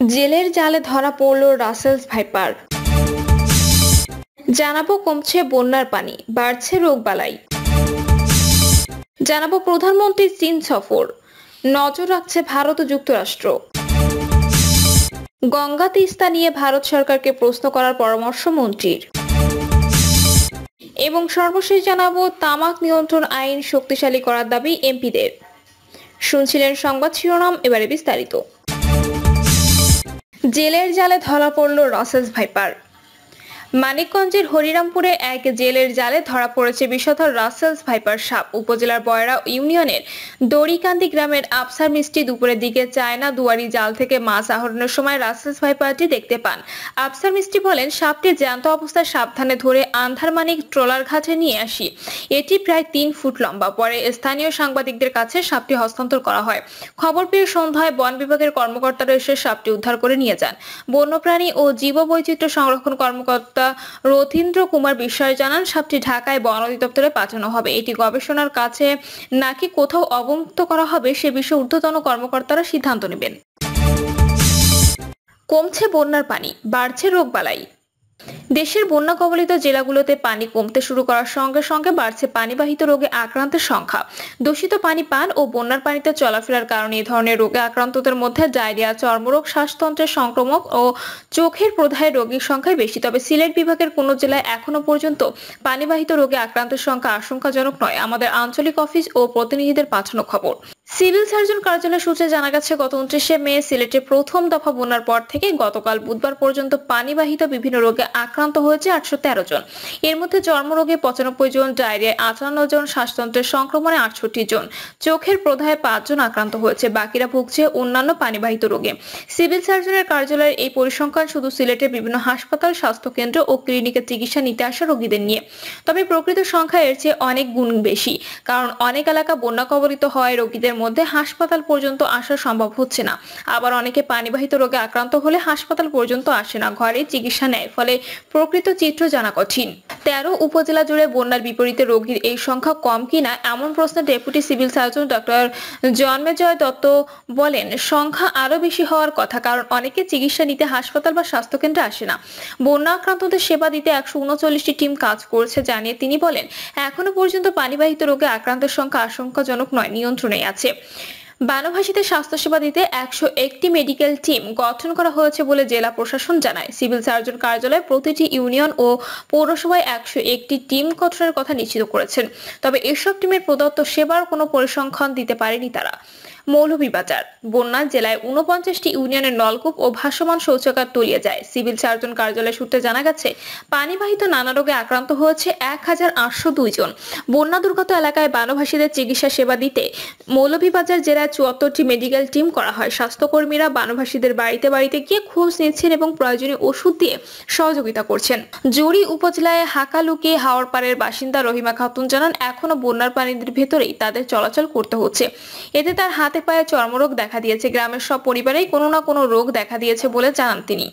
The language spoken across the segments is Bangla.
জেলের জালে ধরা পড়ল রাসেলস ভাইপার। জানাবো কমছে বন্যার পানি, বাড়ছে রোগবালাই। জানাবো প্রধানমন্ত্রীর চীন সফর, নজর রাখছে ভারত ও যুক্তরাষ্ট্র। গঙ্গা তিস্তা নিয়ে ভারত সরকারকে প্রশ্ন করার পরামর্শ মন্ত্রীর। এবং সর্বশেষ জানাবো তামাক নিয়ন্ত্রণ আইন শক্তিশালী করার দাবি এমপিদের। শুনছিলেন সংবাদ শিরোনাম, এবারে বিস্তারিত। জেলের জালে ধরা পড়ল রাসেলস ভাইপার। মানিকগঞ্জের হরিরামপুরে এক জেলের জালে ধরা পড়েছে বিষধর রাসেলস ভাইপার সাপ। উপজেলার বয়রা ইউনিয়নের দড়িকান্দি গ্রামের আফসার মিষ্টি দুপুরের দিকে চায়না দুয়ারি জাল থেকে মাছ আহরণের সময় রাসেলস ভাইপারটি দেখতে পান। আফসার মিষ্টি বলেন, সাপটি জ্যান্ত অবস্থায় সাবধানে ধরে আন্ধারমানিক ট্রলার ঘাটে নিয়ে আসি। এটি প্রায় 3 ফুট লম্বা। পরে স্থানীয় সাংবাদিকদের কাছে সাপটি হস্তান্তর করা হয়। খবর পেয়ে সন্ধ্যায় বন বিভাগের কর্মকর্তারা এসে সাপটি উদ্ধার করে নিয়ে যান। বন্যপ্রাণী ও জীববৈচিত্র্য সংরক্ষণ কর্মকর্তা রথীন্দ্র কুমার বিশ্বাস জানান, সাপটি ঢাকায় বন অধিদপ্তরে পাঠানো হবে। এটি গবেষণার কাছে নাকি কোথাও অবমুক্ত করা হবে সে বিষয়ে ঊর্ধ্বতন কর্মকর্তারা সিদ্ধান্ত নেবেন। কমছে বন্যার পানি, বাড়ছে রোগবালাই। দেশের বন্যা কবলিত জেলাগুলোতে পানি কমতে শুরু করার সঙ্গে সঙ্গে বাড়ছে পানিবাহিত রোগে আক্রান্তের সংখ্যা। দূষিত পানি পান ও বন্যার পানিতে চলাফেরার কারণে এই ধরনের রোগে আক্রান্তদের মধ্যে ডায়রিয়া, চর্মরোগ, শ্বাসতন্ত্রের সংক্রমক ও চোখের প্রদাহের রোগীর সংখ্যাই বেশি। তবে সিলেট বিভাগের কোনো জেলায় এখনো পর্যন্ত পানিবাহিত রোগে আক্রান্তের সংখ্যা আশঙ্কাজনক নয়। আমাদের আঞ্চলিক অফিস ও প্রতিনিধিদের পাঠানো খবর। সিভিল সার্জন কার্যালয় সূত্রে জানা গেছে, গত 29শে মে সিলেটে প্রথম দফা বন্যার পর থেকে গতকাল বুধবার পর্যন্ত পানিবাহিত বিভিন্ন রোগে আক্রান্ত হয়েছে 813 জন। এর মধ্যে চর্মরোগে 95 জন, ডায়রিয়ায় 58 জন, শ্বাসতন্ত্রের সংক্রমণে 68 জন, চোখের প্রদাহে 5 জন আক্রান্ত হয়েছে। বাকিরা ভুগছে অন্যান্য পানিবাহিত রোগে। সিভিল সার্জনের কার্যালয়ের এই পরিসংখ্যান শুধু সিলেটের বিভিন্ন হাসপাতাল, স্বাস্থ্যকেন্দ্র ও ক্লিনিকে চিকিৎসা নিতে আসা রোগীদের নিয়ে। তবে প্রকৃত সংখ্যা এর চেয়ে অনেক গুণ বেশি, কারণ অনেক এলাকা বন্যা কবলিত হয় রোগীদের মধ্যে হাসপাতাল পর্যন্ত আসা সম্ভব হচ্ছে না। আবার অনেকে পানিবাহিত রোগে আক্রান্ত হলে হাসপাতাল পর্যন্ত আসে না, ঘরে চিকিৎসা নেয়। ফলে প্রকৃত চিত্র জানা কঠিন। 13 উপজেলা জুড়ে বন্যার বিপরীতে রোগীর এই সংখ্যা কম কিনা এমন প্রশ্নে deputy civil surgeon doctor Janmejay Dutta বলেন, সংখ্যা আরো বেশি হওয়ার কথা, কারণ অনেকে চিকিৎসা নিতে হাসপাতাল বা স্বাস্থ্যকেন্দ্রে আসে না। বন্যা আক্রান্তদের সেবা দিতে 139টি টিম কাজ করছে জানিয়ে তিনি বলেন, এখনো পর্যন্ত পানিবাহিত রোগে আক্রান্তের সংখ্যা আশঙ্কাজনক নয়, নিয়ন্ত্রণে আছে। বানভাসীদের স্বাস্থ্যসেবা দিতে 101টি মেডিকেল টিম গঠন করা হয়েছে বলে জেলা প্রশাসন জানায়। সিভিল সার্জন কার্যালয়ে প্রতিটি ইউনিয়ন ও পৌরসভায় 101টি টিম গঠনের কথা নিশ্চিত করেছেন। তবে এসব টিমের প্রদত্ত সেবার কোনো পরিসংখ্যান দিতে পারেনি তারা। মৌলভীবাজার বন্যা জেলায় 49টি ইউনিয়নের নলকূপ ও ভাসমান শৌচাগার তলিয়ে যায়। সিভিল সার্জন কার্যালয় সূত্রে জানা গেছে, পানিবাহিত নানা রোগে আক্রান্ত হয়েছে 1802 জন। বন্যা দুর্গত এলাকায় বানভাসীদের চিকিৎসা সেবা দিতে মৌলভীবাজার জেলায় 74টি মেডিকেল টিম করা হয়। স্বাস্থ্যকর্মীরা বানভাসীদের বাড়িতে বাড়িতে গিয়ে খোঁজ নিচ্ছেন এবং প্রয়োজনীয় ওষুধ দিয়ে সহযোগিতা করছেন। জুড়ি উপজেলায় হাকালুকি হাওড়পাড়ের বাসিন্দা রহিমা খাতুন জানান, এখনো বন্যার পানির ভেতরেই তাদের চলাচল করতে হচ্ছে। এতে তার হাতে পায়ে চর্মরোগ দেখা দিয়েছে। গ্রামের সব পরিবারেই কোনো না কোনো রোগ দেখা দিয়েছে বলে জানান তিনি।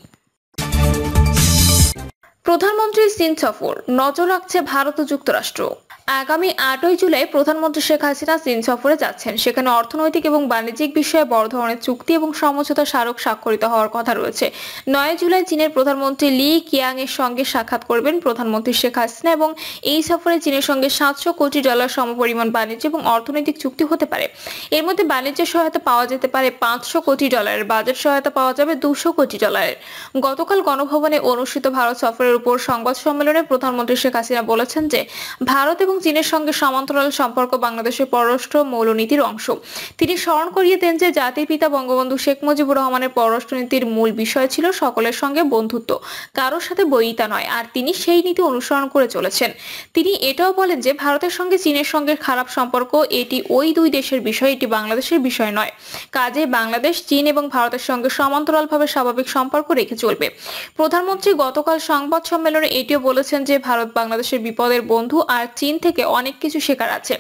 প্রধানমন্ত্রীর চীন সফর, নজর রাখছে ভারত ও যুক্তরাষ্ট্র। আগামী 8ই জুলাই প্রধানমন্ত্রী শেখ হাসিনা চীন সফরে যাচ্ছেন। সেখানে অর্থনৈতিক এবং বাণিজ্যিক বিষয়ে বড় ধরনের চুক্তি এবং সমঝোতা স্মারক স্বাক্ষরিত হওয়ার কথা রয়েছে। 9 জুলাই চীনের প্রধানমন্ত্রী লি কিয়াং এর সঙ্গে সাক্ষাৎ করবেন প্রধানমন্ত্রী শেখ হাসিনা এবং এই সফরে চীনের সঙ্গে $700 কোটি সমপরিমাণ বাণিজ্য এবং অর্থনৈতিক চুক্তি হতে পারে। এর মধ্যে বাণিজ্য সহায়তা পাওয়া যেতে পারে $500 কোটি, বাজেট সহায়তা পাওয়া যাবে $200 কোটি। গতকাল গণভবনে অনুষ্ঠিত ভারত সফরের উপর সংবাদ সম্মেলনে প্রধানমন্ত্রী শেখ হাসিনা বলেছেন যে, ভারত এবং চীনের সঙ্গে সমান্তরাল সম্পর্ক বাংলাদেশের পররাষ্ট্র মৌলনীতির অংশ। তিনি স্মরণ করিয়ে দেন যে, জাতির পিতা বঙ্গবন্ধু শেখ মুজিবুর রহমানের পররাষ্ট্রনীতির মূল বিষয় ছিল সকলের সঙ্গে বন্ধুত্ব, কারোর সাথে বৈরিতা নয়, আর তিনি সেই নীতি অনুসরণ করে চলেছেন। তিনি এটাও বলেন যে, ভারতের সঙ্গে চীনের সঙ্গে খারাপ সম্পর্ক এটি ওই দুই দেশের বিষয়, এটি বাংলাদেশের বিষয় নয়। কাজে বাংলাদেশ চীন এবং ভারতের সঙ্গে সমান্তরালভাবে স্বাভাবিক সম্পর্ক রেখে চলবে। প্রধানমন্ত্রী গতকাল সংবাদ সম্মেলনে এটিও বলেছেন যে ভারত বাংলাদেশের বিপদের বন্ধু আর চীন থেকে অনেক কিছু শেখার আছে।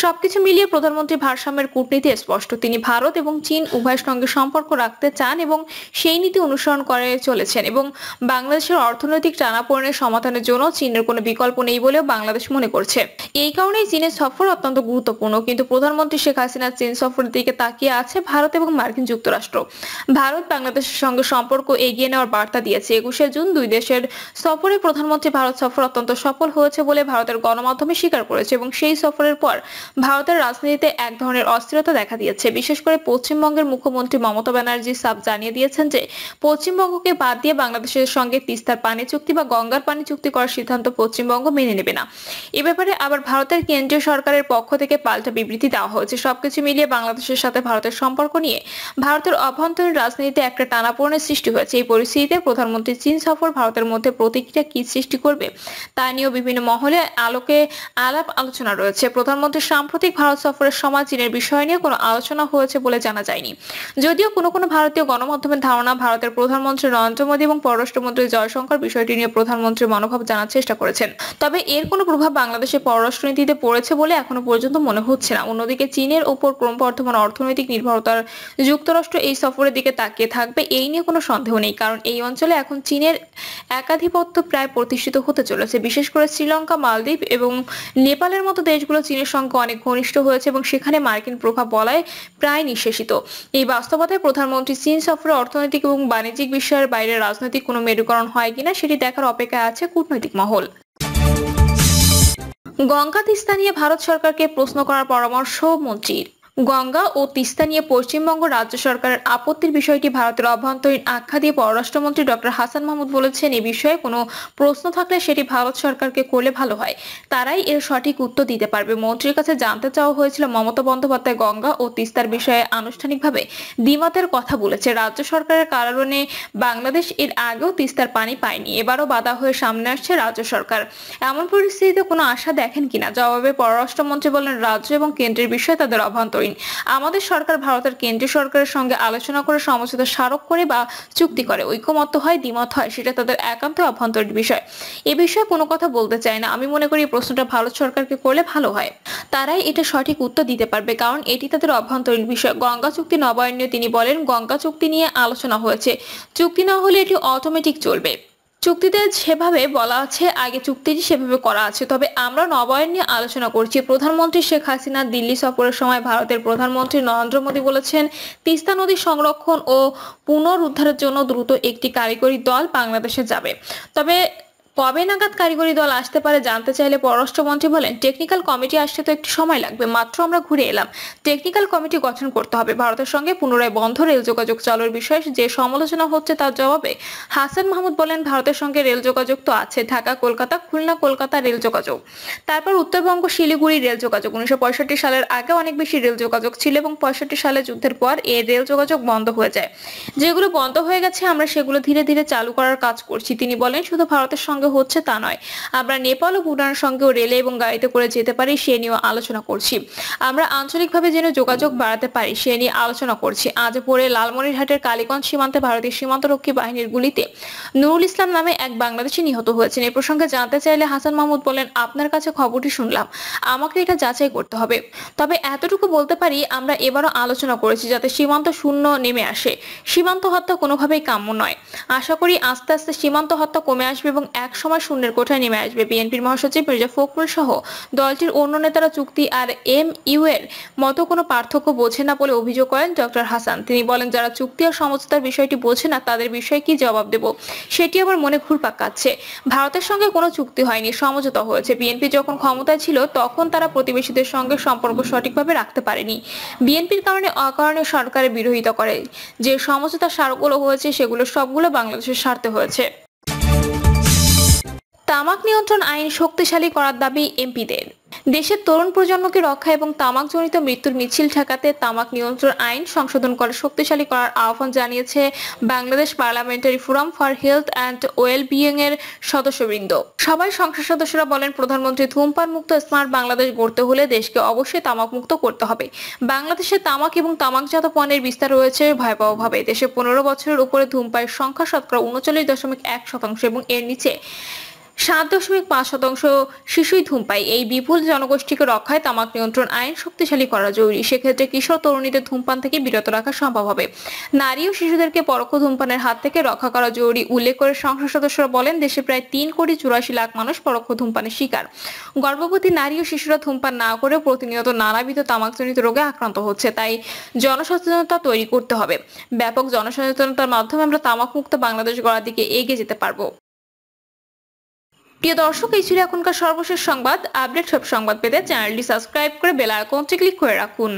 সবকিছু মিলিয়ে প্রধানমন্ত্রী ভারসাম্যের কূটনীতি স্পষ্ট। তিনি ভারত এবং চীন উভয়ের সঙ্গে সম্পর্ক রাখতে চান এবং সেই নীতি অনুসরণ করে চলেছেন এবং বাংলাদেশের অর্থনৈতিক টানাপোড়েনের সমাধানের জন্য চীনের কোনো বিকল্প নেই বলেও বাংলাদেশ মনে করছে। এই কারণেই চীনের সফর অত্যন্ত গুরুত্বপূর্ণ। কিন্তু প্রধানমন্ত্রী শেখ হাসিনার চীন সফরের দিকে তাকিয়ে আছে ভারত এবং মার্কিন যুক্তরাষ্ট্র। ভারত বাংলাদেশের সঙ্গে সম্পর্ক এগিয়ে নেওয়ার বার্তা দিয়েছে। 21শে জুন দুই দেশের সফরে প্রধানমন্ত্রী ভারত সফর অত্যন্ত সফল হয়েছে বলে ভারতের গণমাধ্যমে স্বীকার করেছে এবং সেই সফরের পর ভারতের রাজনীতিতে এক ধরনের অস্থিরতা দেখা দিয়েছে। বিশেষ করে পশ্চিমবঙ্গের মুখ্যমন্ত্রী মমতা ব্যানার্জি সাফ জানিয়ে দিয়েছেন যে পশ্চিমবঙ্গকে বাদ দিয়ে বাংলাদেশের সঙ্গে তিস্তার পানি চুক্তি বা গঙ্গার পানি চুক্তি করার সিদ্ধান্ত পশ্চিমবঙ্গ মেনে নেবে না। এ ব্যাপারে আবার ভারতের কেন্দ্রীয় সরকারের পক্ষ থেকে পাল্টা বিবৃতি দেওয়া হয়েছে। সবকিছু মিলিয়ে বাংলাদেশের সাথে ভারতের সম্পর্ক নিয়ে ভারতের অভ্যন্তরীণ রাজনীতিতে একটা টানাপোড়েনের সৃষ্টি হয়েছে। এই পরিস্থিতিতে প্রধানমন্ত্রী চীন সফর ভারতের মধ্যে প্রতিক্রিয়া কি সৃষ্টি করবে তা নিয়েও বিভিন্ন মহলে আলাপ আলোচনা রয়েছে। প্রধানমন্ত্রীর সাম্প্রতিক ভারত সফরের সময় চীনের বিষয় নিয়ে কোনো আলোচনা হয়েছে বলে জানা যায়নি। যদিও কোনো ভারতীয় গণমাধ্যমের ধারণা ভারতের প্রধানমন্ত্রী নরেন্দ্র মোদী এবং পররাষ্ট্রমন্ত্রী জয়শঙ্কর বিষয়টি নিয়ে প্রধানমন্ত্রীর মনোভাব জানার চেষ্টা করেছেন। তবে এর কোনো প্রভাব বাংলাদেশের পররাষ্ট্রনীতিতে পড়েছে বলে এখনো পর্যন্ত মনে হচ্ছে না। অন্যদিকে চীনের ওপর ক্রমবর্ধমান অর্থনৈতিক নির্ভরতার যুক্তরাষ্ট্র এই সফরের দিকে তাকিয়ে থাকবে এই নিয়ে কোনো সন্দেহ নেই। কারণ এই অঞ্চলে এখন চীনের একাধিপত্য প্রায় প্রতিষ্ঠিত হতে চলেছে। বিশেষ করে শ্রীলঙ্কা, মালদ্বীপ এবং নেপালের মতো দেশগুলো চীনের সঙ্গে অনেক ঘনিষ্ঠ হয়েছে এবং সেখানে মার্কিন প্রভাব বলয় প্রায় নিঃশেষিত। এই বাস্তবতায় প্রধানমন্ত্রী চীন সফরে অর্থনৈতিক এবং বাণিজ্যিক বিষয়ের বাইরে রাজনৈতিক কোনো মেরুকরণ হয় কিনা সেটি দেখার অপেক্ষায় আছে কূটনৈতিক মহল। গঙ্গা তিস্তা নিয়ে ভারত সরকারকে প্রশ্ন করার পরামর্শ মন্ত্রীর। গঙ্গা ও তিস্তা নিয়ে পশ্চিমবঙ্গ রাজ্য সরকারের আপত্তির বিষয়টি ভারতের অভ্যন্তরীণ আখ্যা দিয়ে পররাষ্ট্রমন্ত্রী ডক্টর হাসান মাহমুদ বলেছেন, এ বিষয়ে কোনো প্রশ্ন থাকলে সেটি ভারত সরকারকে করলে ভালো হয়, তারাই এর সঠিক উত্তর দিতে পারবে। মন্ত্রীর কাছে জানতে চাওয়া হয়েছিল মমতা বন্দ্যোপাধ্যায় গঙ্গা ও তিস্তার বিষয়ে আনুষ্ঠানিকভাবে দ্বিমতের কথা বলেছে। রাজ্য সরকারের কারণে বাংলাদেশ এর আগেও তিস্তার পানি পায়নি, এবারও বাধা হয়ে সামনে আসছে রাজ্য সরকার। এমন পরিস্থিতিতে কোনো আশা দেখেন কিনা? জবাবে পররাষ্ট্রমন্ত্রী বলেন, রাজ্য এবং কেন্দ্রের বিষয়ে তাদের অভ্যন্তরীণ। আমাদের সরকার ভারতের কেন্দ্রীয় সরকারের সঙ্গে আলোচনা করে সমঝোতা স্মারক করে বা চুক্তি করে, ঐকমত্য হয় দ্বিমত হয় সেটা তাদের একান্ত অভ্যন্তরীণ বিষয়। এ বিষয়ে কোনো কথা বলতে চাই না। আমি মনে করি এই প্রশ্নটা ভারত সরকারকে করলে ভালো হয়, তারাই এটা সঠিক উত্তর দিতে পারবে, কারণ এটি তাদের অভ্যন্তরীণ বিষয়। গঙ্গা চুক্তি নবায়ন নিয়ে তিনি বলেন, গঙ্গা চুক্তি নিয়ে আলোচনা হয়েছে, চুক্তি না হলে এটি অটোমেটিক চলবে। চুক্তিতে যেভাবে বলা আছে আগে চুক্তিটি সেভাবে করা আছে, তবে আমরা নবায়ন নিয়ে আলোচনা করছি। প্রধানমন্ত্রী শেখ হাসিনা দিল্লি সফরের সময় ভারতের প্রধানমন্ত্রী নরেন্দ্র মোদী বলেছেন, তিস্তা নদী সংরক্ষণ ও পুনরুদ্ধারের জন্য দ্রুত একটি কারিগরি দল বাংলাদেশে যাবে। তবে কবে নাগাদ কারিগরি দল আসতে পারে জানতে চাইলে পররাষ্ট্রমন্ত্রী বলেন, টেকনিক্যাল কমিটি আসতে তো একটু সময় লাগবে, মাত্র আমরা ঘুরে এলাম, টেকনিক্যাল কমিটি গঠন করতে হবে। ভারতের সঙ্গে পুনরায় বন্ধ রেল যোগাযোগ চালুর বিষয়ে যে সমালোচনা হচ্ছে তার জবাবে হাসান মাহমুদ বলেন, ভারতের সঙ্গে রেল যোগাযোগ তো আছে, ঢাকা কলকাতা, খুলনা কলকাতা রেল যোগাযোগ, তারপর উত্তরবঙ্গ শিলিগুড়ি রেল যোগাযোগ। 1965 সালের আগে অনেক বেশি রেল যোগাযোগ ছিল এবং 65 সালে যুদ্ধের পর এই রেল যোগাযোগ বন্ধ হয়ে যায়। যেগুলো বন্ধ হয়ে গেছে আমরা সেগুলো ধীরে ধীরে চালু করার কাজ করছি। তিনি বলেন, শুধু ভারতের সঙ্গে হচ্ছে তা নয়, আমরা নেপাল ও ভুটানের সঙ্গেও রেলে এবং গাড়িতে করে যেতে পারি সে নিয়েও আলোচনা করছি। আমরা আঞ্চলিকভাবে যেন যোগাযোগ বাড়াতে পারি সে নিয়ে আলোচনা করছি। আজ ভোরে লালমনিরহাটের কালীগঞ্জ সীমান্তে ভারতীয় সীমান্তরক্ষী বাহিনীর গুলিতে নুরুল ইসলাম নামে এক বাংলাদেশি নিহত হয়েছেন। এ প্রসঙ্গে জানতে চাইলে হাসান মাহমুদ বলেন, আপনার কাছে খবরটি শুনলাম, আমাকে এটা যাচাই করতে হবে। তবে এতটুকু বলতে পারি, আমরা এবারও আলোচনা করেছি যাতে সীমান্ত শূন্য নেমে আসে। সীমান্ত হত্যা কোনোভাবেই কাম্য নয়। আশা করি আস্তে আস্তে সীমান্ত হত্যা কমে আসবে এবং এক সময় শূন্যের কোঠায় নেমে আসবে। বিএনপির মহাসচিব মির্জা ফখরুল সহ দলটির অন্য নেতারা চুক্তি আর এমইউ এর মতো কোনো পার্থক্য বোঝে না বলে অভিযোগ করেন ডক্টর হাসান। তিনি বলেন, যারা চুক্তি আর সমঝোতার বিষয়টি বোঝে না তাদের বিষয়ে কি জবাব দেব সেটি আবার মনে ঘুরপাক কাটছে। ভারতের সঙ্গে কোনো চুক্তি হয়নি, সমঝোতা হয়েছে। বিএনপি যখন ক্ষমতায় ছিল তখন তারা প্রতিবেশীদের সঙ্গে সম্পর্ক সঠিকভাবে রাখতে পারেনি। বিএনপির কারণে অকারণে সরকারের বিরোধিতা করে। যে সমঝোতা স্মারকগুলো হয়েছে সেগুলো সবগুলো বাংলাদেশের স্বার্থে হয়েছে। তামাক নিয়ন্ত্রণ আইন শক্তিশালী করার দাবি এমপিদের। দেশের তরুণ প্রজন্মকে রক্ষা এবং তামাকজনিত মৃত্যুর মিছিল ঠেকাতে তামাক নিয়ন্ত্রণ আইন সংশোধন করে শক্তিশালী করার আহ্বান জানিয়েছে Bangladesh parliamentary forum for health and well being এর সদস্যবৃন্দ। সবাই সংসদ সদস্যরা বলেন, প্রধানমন্ত্রী ধূমপান মুক্ত স্মার্ট বাংলাদেশ গড়তে হলে দেশকে অবশ্যই তামাক মুক্ত করতে হবে। বাংলাদেশে তামাক এবং তামাকজাত পণ্যের বিস্তার রয়েছে ভয়াবহভাবে। দেশে 15 বছরের উপরে ধূমপানের সংখ্যা শতকরা 39.1% এবং এর নিচে 7.5% শিশুই ধূমপায়। এই বিপুল জনগোষ্ঠীকে রক্ষায় তামাক নিয়ন্ত্রণ আইন শক্তিশালী করা জরুরি। সেক্ষেত্রে কিশোর তরুণীদের ধূমপান থেকে বিরত রাখা সম্ভব হবে। নারী ও শিশুদেরকে পরোক্ষ ধূমপানের হাত থেকে রক্ষা করা জরুরি উল্লেখ করে সংসদ সদস্যরা বলেন, দেশে প্রায় 3,84,00,000 মানুষ পরোক্ষ ধূমপানের শিকার। গর্ভবতী নারী ও শিশুরা ধূমপান না করে প্রতিনিয়ত নানাবিধ তামাকজনিত রোগে আক্রান্ত হচ্ছে। তাই জনসচেতনতা তৈরি করতে হবে। ব্যাপক জনসচেতনতার মাধ্যমে আমরা তামাক মুক্ত বাংলাদেশ গড়ার দিকে এগিয়ে যেতে পারবো। প্রিয় দর্শক, এই ছিল এখনকার সর্বশেষ সংবাদ। আপডেট সব সংবাদ পেতে চ্যানেলটি সাবস্ক্রাইব করে বেল আইকনটি ক্লিক করে রাখুন।